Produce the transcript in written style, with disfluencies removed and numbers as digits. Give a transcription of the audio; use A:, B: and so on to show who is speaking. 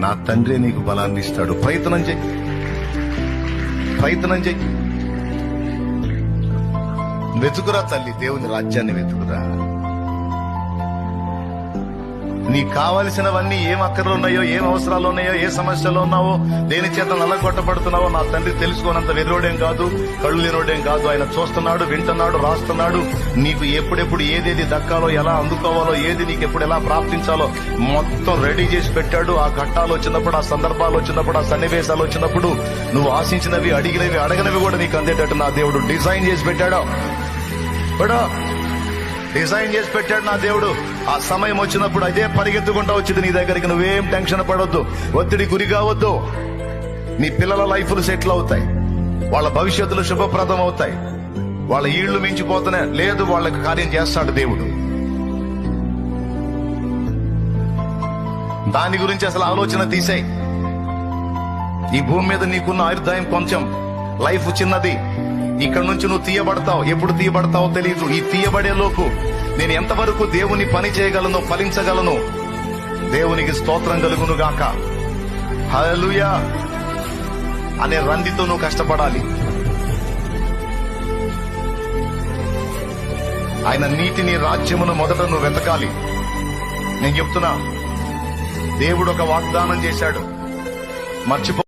A: నా తండ్రి నీకు బలాన్ని ఇస్తాడు. ప్రయత్నం చెయ్యి, ప్రయత్నం చెయ్యి. వెతుకురా తల్లి, దేవుని రాజ్యాన్ని వెతుకురా. నీకు కావలసినవన్నీ ఏం అక్కర్లు ఉన్నాయో, ఏం అవసరాలు ఉన్నాయో, ఏ సమస్యలు ఉన్నావో, దేని చేత నల్లగొట్టబడుతున్నావో నా తండ్రి తెలుసుకోనంత వెదరోడేం కాదు, కళ్ళు లేనోడేం కాదు. ఆయన చూస్తున్నాడు, వింటున్నాడు, రాస్తున్నాడు. నీకు ఎప్పుడెప్పుడు ఏదేది దక్కాలో, ఎలా అందుకోవాలో, ఏది నీకు ఎప్పుడు ఎలా ప్రాప్తించాలో మొత్తం రెడీ చేసి పెట్టాడు. ఆ ఘట్టాలు వచ్చినప్పుడు, ఆ సందర్భాలు వచ్చినప్పుడు, ఆ సన్నివేశాలు వచ్చినప్పుడు నువ్వు ఆశించినవి, అడిగినవి, అడగనవి కూడా నీకు అందేటట్టు నా దేవుడు డిజైన్ చేసి పెట్టాడు. డిజైన్ చేసి పెట్టాడు నా దేవుడు. ఆ సమయం వచ్చినప్పుడు అదే పరిగెత్తుకుంటా వచ్చింది నీ దగ్గరికి. నువ్వేం టెన్షన్ పడొద్దు, ఒత్తిడి గురి కావద్దు. నీ పిల్లల లైఫ్లు సెటిల్ అవుతాయి, వాళ్ళ భవిష్యత్తులు శుభప్రదం అవుతాయి. వాళ్ళ ఈళ్లు మించిపోతూనే లేదు, వాళ్ళకి కార్యం చేస్తాడు దేవుడు. దాని గురించి అసలు ఆలోచన తీసేయి. ఈ భూమి మీద నీకున్న ఆయుర్దాయం కొంచెం, లైఫ్ చిన్నది. ఇక్కడ నుంచి నువ్వు తీయబడతావు, ఎప్పుడు తీయబడతావో తెలియదు. ఈ తీయబడేలోపు నేను ఎంతవరకు దేవుని పని చేయగలను, ఫలించగలను. దేవునికి స్తోత్రం కలుగును గాక. హల్లెలూయా అనే రందితో నువ్వు కష్టపడాలి. ఆయన నీతిని, రాజ్యమును మొదట నువ్వు వెతకాలి. నేను చెప్తున్నా, దేవుడు ఒక వాగ్దానం చేశాడు, మర్చిపో.